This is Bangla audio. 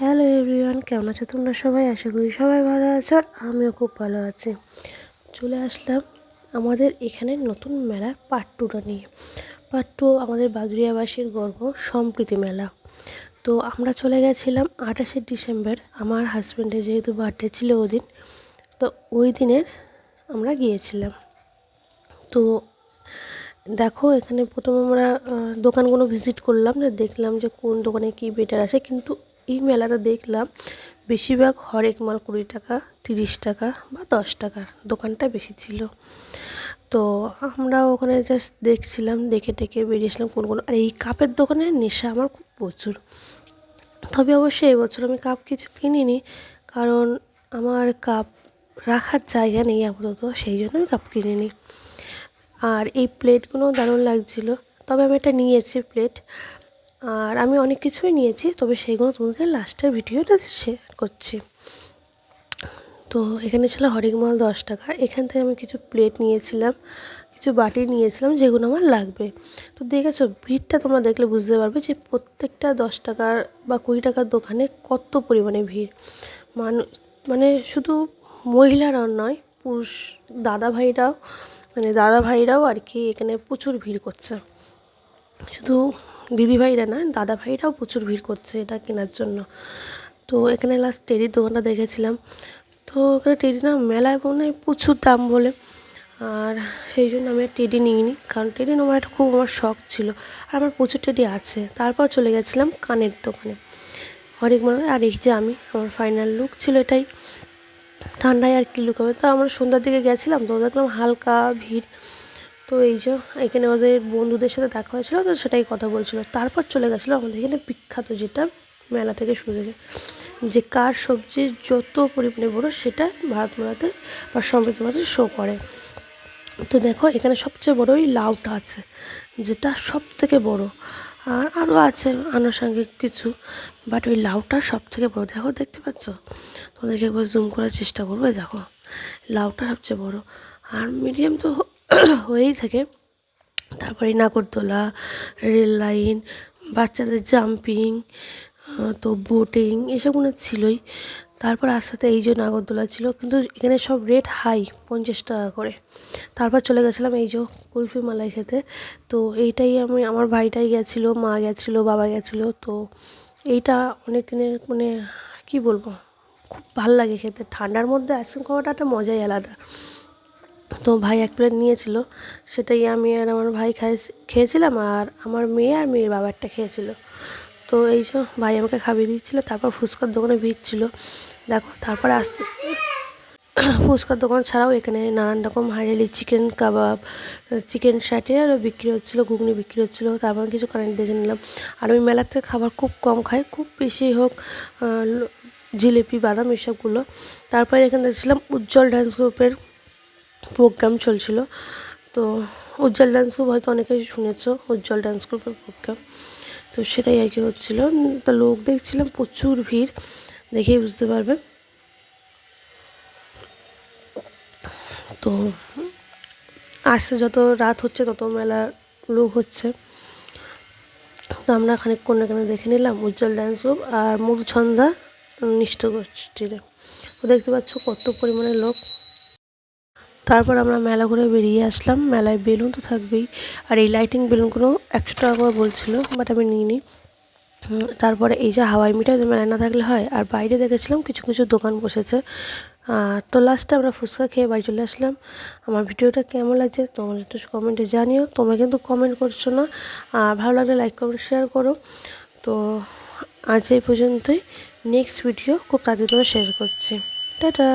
হ্যালো এভরিওয়ান, কেমন আছো তোমরা সবাই? আশা করি সবাই ভালো আছো আর আমিও খুব ভালো আছি। চলে আসলাম আমাদের এখানে নতুন মেলার পার্ট 2টা নিয়ে। পার্ট 2 আমাদের বাদুড়িয়াবাসীর গর্ব সম্প্রীতি মেলা। তো আমরা চলে গেছিলাম 28শে ডিসেম্বর, আমার হাজব্যান্ডের যেহেতু বার্থডে ছিল ওদিন, তো ওই দিনের আমরা গিয়েছিলাম। তো দেখো, এখানে প্রথমে আমরা দোকানগুলো ভিজিট করলাম, যে দেখলাম যে কোন দোকানে কি বেটার আছে। কিন্তু এই মেলাটা দেখলাম বেশিরভাগ হরেক মাল 20 টাকা, 30 টাকা বা 10 টাকার দোকানটা বেশি ছিল। তো আমরা ওখানে জাস্ট দেখছিলাম, দেখে টেকে বেরিয়েছিলাম কোন আর এই কাপের দোকানের নেশা আমার খুব প্রচুর। তবে অবশ্যই এবছর আমি কাপ কিছু কিনিনি, কারণ আমার কাপ রাখার জায়গা নেই আপাতত, সেই জন্য আমি কাপ কিনিনি। আর এই প্লেটগুলো দারুণ লাগছিল, তবে আমি এটা নিয়েছি প্লেট। আর আমি অনেক কিছুই নিয়েছি, তবে সেইগুলো তোমাদের লাস্টের ভিডিওটা শেয়ার করছি। তো এখানে ছিল হরেক মাল 10 টাকা। এখান থেকে আমি কিছু প্লেট নিয়েছিলাম, কিছু বাটি নিয়েছিলাম, যেগুলো আমার লাগবে। তো দেখেছো ভিড়টা তোমরা দেখলে বুঝতে পারবে যে প্রত্যেকটা 10 টাকার বা 20 টাকার দোকানে কত পরিমাণে ভিড়। মানে শুধু মহিলারাও নয়, পুরুষ দাদা ভাইরাও আর কি এখানে প্রচুর ভিড় করছে। শুধু দিদিভাইরা না, দাদা ভাইরাও প্রচুর ভিড় করছে এটা কেনার জন্য। তো এখানে লাস্ট টেডির দোকানটা দেখেছিলাম। তো ওখানে টেডি না মেলায় মনে হয় প্রচুর দাম বলে, আর সেই জন্য আমি আর টেডি নিইনি, কারণ টেডি নেওয়ার একটা খুব আমার শখ ছিল, আর আমার প্রচুর টেডি আছে। তারপর চলে গেছিলাম কানের দোকানে হরেক মাল। আর এই যে আমার ফাইনাল লুক ছিল এটাই। ঠান্ডায় আর কি লুক হবে। তো আমরা সন্ধ্যার দিকে গেছিলাম, তো দেখলাম হালকা ভিড়। তো এই যে এখানে ওদের বন্ধুদের সাথে দেখা হয়েছিল, তো সেটাই কথা বলছিল। তারপর চলে গেছিলো আমাদের এখানে বিখ্যাত, যেটা মেলা থেকে শুরু হয়েছে, যে কার সবজির যত পরিমাণে বড়ো সেটা ভারত মেলাতে বা সমৃদ্ধ মেলাতে শো করে। তো দেখো এখানে সবচেয়ে বড় ওই লাউটা আছে, যেটা সব থেকে বড়ো। আর আরও আছে আনুষঙ্গিক কিছু, বাট ওই লাউটা সব থেকে বড়ো। দেখো, দেখতে পাচ্ছ? তোমাদেরকে একবার জুম করার চেষ্টা করবো। দেখো, লাউটা সবচেয়ে বড়ো। আর মিডিয়াম তো হয়েই থাকে। তারপরে নাগরদোলা, রেল লাইন, বাচ্চাদের জাম্পিং, তো বোটিং, এসবগুলো ছিলই। তারপর আস্তে আস্তে এই যে নাগরদোলা ছিল, কিন্তু এখানে সব রেট হাই, 50 টাকা করে। তারপর চলে গেছিলাম এই যে কুলফি মালাই খেতে। তো এইটাই আমার ভাইটাই গেছিলো, মা গেছিলো, বাবা গেছিলো। তো এইটা অনেক দিনের মানে কী বলবো, খুব ভালো লাগে খেতে। ঠান্ডার মধ্যে আইসক্রিম খাওয়াটা একটা মজাই আলাদা। তো ভাই 1 প্লেট নিয়েছিল, সেটাই আমি আর আমার ভাই খেয়েছিলাম, আর আমার মেয়ে আর মেয়ের বাবারটা খেয়েছিল। তো এই যে ভাই আমাকে খাইয়ে দিচ্ছিলো। তারপর ফুচকার দোকানে ভিড় ছিল, দেখো। তারপরে ফুচকার দোকান ছাড়াও এখানে নানান রকম হাঁড়ি চিকেন কাবাব, চিকেন স্যাটে আরও বিক্রি হচ্ছিলো, ঘুগনি বিক্রি হচ্ছিলো। তারপর কিছু কারেন্ট দেখে নিলাম। আর আমি মেলার থেকে খাবার খুব কম খাই, খুব বেশি হোক জিলিপি, বাদাম, এসবগুলো। তারপরে এখানে দেখছিলাম উজ্জ্বল ডান্স গ্রুপের প্রোগ্রাম চলছিল। তো উজ্জ্বল ডান্স গ্রুপ হয়তো অনেকেই শুনেছো, উজ্জ্বল ডান্স গ্রুপের প্রোগ্রাম। তো সেটাই আর কি হচ্ছিলো। তা লোক দেখছিলাম প্রচুর ভিড়, দেখেই বুঝতে পারবে। তো আস্তে যত রাত হচ্ছে তত মেলার লোক হচ্ছে। তো আমরা খানিকক্ষণ এখানে দেখে নিলাম উজ্জ্বল ডান্স গ্রুপ আর মূলছন্দা নৃত্য গোষ্ঠীর। তো দেখতে পাচ্ছ কত পরিমাণে লোক। তারপর আমরা মেলা ঘুরে বেরিয়ে আসলাম। মেলায় বেলুন তো থাকবেই, আর এই লাইটিং বেলুনগুলো 100 টাকা করে বলছিল, বাট আমি নিইনি। তারপরে এই যে হাওয়াই মিঠাই মেলায় না থাকলে হয়। আর বাইরে দেখেছিলাম কিছু কিছু দোকান বসেছে। তো লাস্টে আমরা ফুচকা খেয়ে বাড়ি চলে আসলাম। আমার ভিডিওটা কেমন লাগছে তোমরা একটু কমেন্টে জানিও। তোমরা কিন্তু কমেন্ট করছো না, আর ভালো লাগলে লাইক কমেন্ট শেয়ার করো। তো আজ এই পর্যন্তই। নেক্সট ভিডিও খুব তাড়াতাড়ি শেয়ার করছি। টাটা।